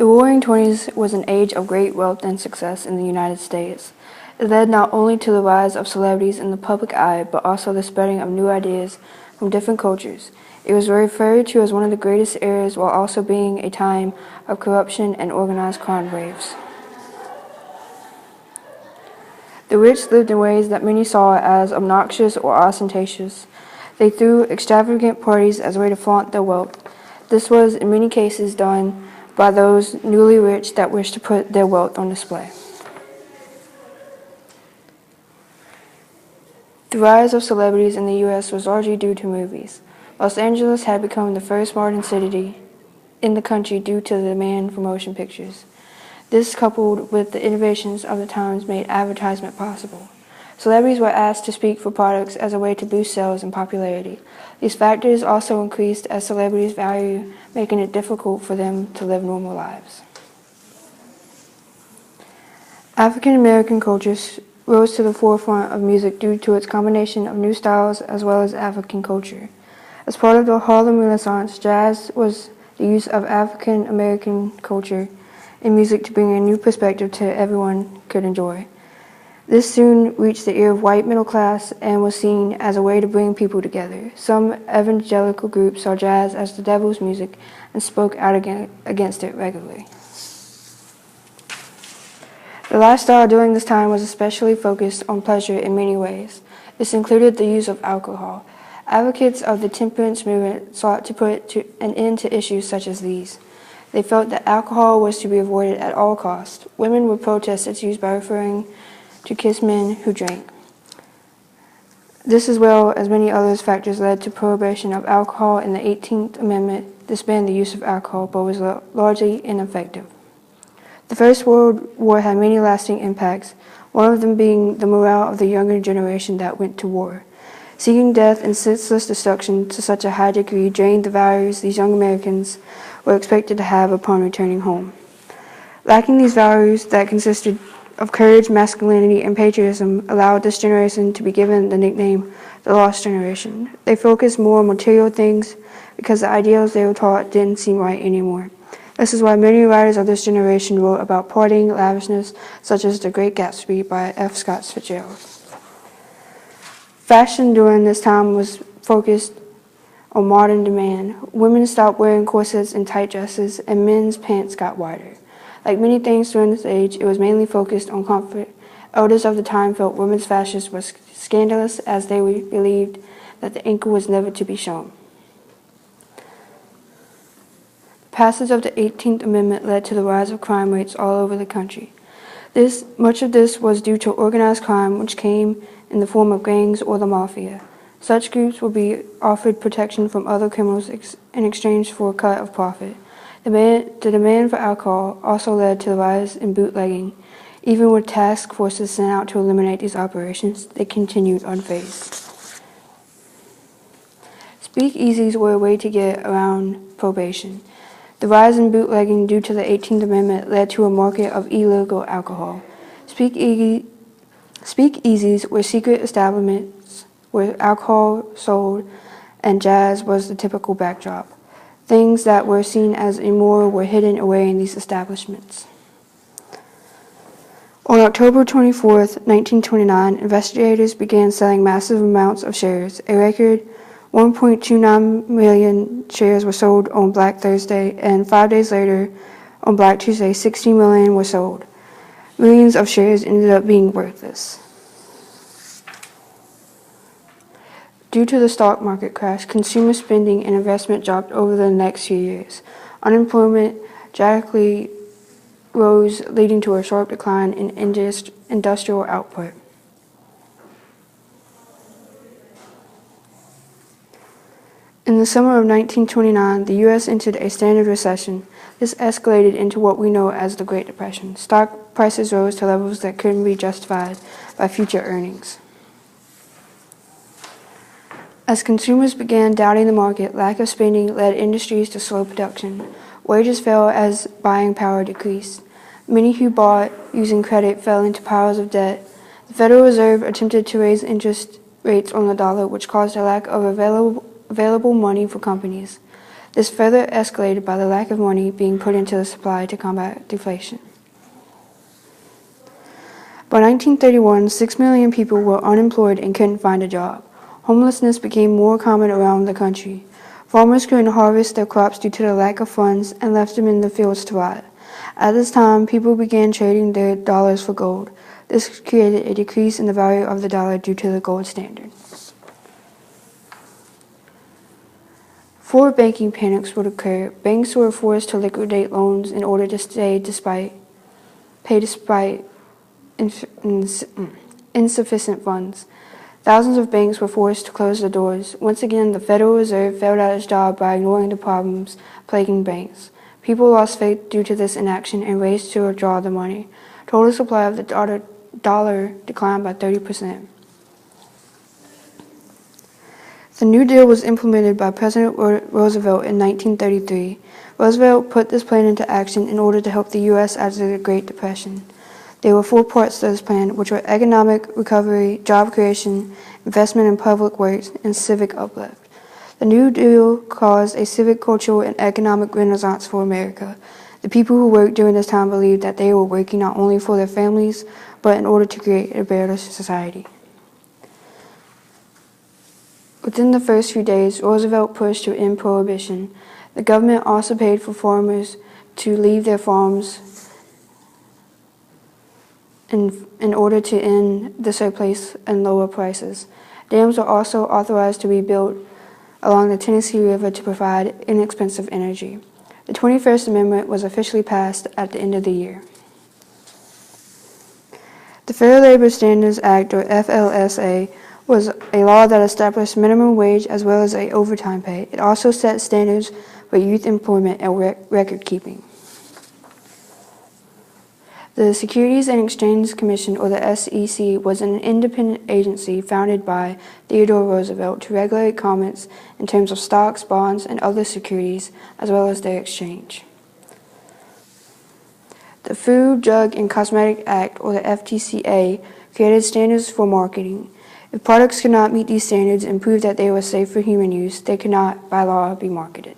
The Roaring Twenties was an age of great wealth and success in the United States. It led not only to the rise of celebrities in the public eye, but also the spreading of new ideas from different cultures. It was referred to as one of the greatest eras while also being a time of corruption and organized crime waves. The rich lived in ways that many saw as obnoxious or ostentatious. They threw extravagant parties as a way to flaunt their wealth. This was, in many cases, done by those newly rich that wished to put their wealth on display. The rise of celebrities in the U.S. was largely due to movies. Los Angeles had become the first modern city in the country due to the demand for motion pictures. This, coupled with the innovations of the times, made advertisement possible. Celebrities were asked to speak for products as a way to boost sales and popularity. These factors also increased as celebrities' value, making it difficult for them to live normal lives. African American cultures rose to the forefront of music due to its combination of new styles as well as African culture. As part of the Harlem Renaissance, jazz was the use of African American culture in music to bring a new perspective to everyone could enjoy. This soon reached the ear of white middle class and was seen as a way to bring people together. Some evangelical groups saw jazz as the devil's music and spoke out against it regularly. The lifestyle during this time was especially focused on pleasure in many ways. This included the use of alcohol. Advocates of the temperance movement sought to put an end to issues such as these. They felt that alcohol was to be avoided at all costs. Women would protest its use by referring to kiss men who drank. This, as well as many other factors, led to prohibition of alcohol in the 18th Amendment. This banned the use of alcohol, but was largely ineffective. The First World War had many lasting impacts, one of them being the morale of the younger generation that went to war. Seeking death and senseless destruction to such a high degree drained the values these young Americans were expected to have upon returning home. Lacking these values that consisted of courage, masculinity, and patriotism allowed this generation to be given the nickname the Lost Generation. They focused more on material things because the ideals they were taught didn't seem right anymore. This is why many writers of this generation wrote about partying, lavishness, such as The Great Gatsby by F. Scott Fitzgerald. Fashion during this time was focused on modern demand. Women stopped wearing corsets and tight dresses, and men's pants got wider. Like many things during this age, it was mainly focused on comfort. Elders of the time felt women's fashion was scandalous as they believed that the ankle was never to be shown. The passage of the 18th Amendment led to the rise of crime rates all over the country. Much of this was due to organized crime, which came in the form of gangs or the mafia. Such groups would be offered protection from other criminals in exchange for a cut of profit. The demand for alcohol also led to the rise in bootlegging. Even with task forces sent out to eliminate these operations, they continued unfazed. Speakeasies were a way to get around probation. The rise in bootlegging due to the 18th Amendment led to a market of illegal alcohol. Speakeasies were secret establishments where alcohol sold, and jazz was the typical backdrop. Things that were seen as immoral were hidden away in these establishments. On October 24, 1929, investigators began selling massive amounts of shares. A record 1.29 million shares were sold on Black Thursday, and 5 days later, on Black Tuesday, 60 million were sold. Millions of shares ended up being worthless. Due to the stock market crash, consumer spending and investment dropped over the next few years. Unemployment drastically rose, leading to a sharp decline in industrial output. In the summer of 1929, the U.S. entered a standard recession. This escalated into what we know as the Great Depression. Stock prices rose to levels that couldn't be justified by future earnings. As consumers began doubting the market, lack of spending led industries to slow production. Wages fell as buying power decreased. Many who bought using credit fell into piles of debt. The Federal Reserve attempted to raise interest rates on the dollar, which caused a lack of available money for companies. This further escalated by the lack of money being put into the supply to combat deflation. By 1931, 6 million people were unemployed and couldn't find a job. Homelessness became more common around the country. Farmers couldn't harvest their crops due to the lack of funds and left them in the fields to rot. At this time, people began trading their dollars for gold. This created a decrease in the value of the dollar due to the gold standard. 4 banking panics would occur. Banks were forced to liquidate loans in order to pay despite insufficient funds. Thousands of banks were forced to close their doors. Once again, the Federal Reserve failed at its job by ignoring the problems plaguing banks. People lost faith due to this inaction and raced to withdraw the money. Total supply of the dollar declined by 30%. The New Deal was implemented by President Roosevelt in 1933. Roosevelt put this plan into action in order to help the U.S. after the Great Depression. There were 4 parts to this plan, which were economic recovery, job creation, investment in public works, and civic uplift. The New Deal caused a civic, cultural, and economic renaissance for America. The people who worked during this time believed that they were working not only for their families, but in order to create a better society. Within the first few days, Roosevelt pushed to end prohibition. The government also paid for farmers to leave their farms in order to end the surplus and lower prices. Dams were also authorized to be built along the Tennessee River to provide inexpensive energy. The 21st Amendment was officially passed at the end of the year. The Fair Labor Standards Act, or FLSA, was a law that established minimum wage as well as overtime pay. It also set standards for youth employment and record keeping. The Securities and Exchange Commission, or the SEC, was an independent agency founded by Theodore Roosevelt to regulate commerce in terms of stocks, bonds, and other securities, as well as their exchange. The Food, Drug, and Cosmetic Act, or the FTCA, created standards for marketing. If products could not meet these standards and prove that they were safe for human use, they could not, by law, be marketed.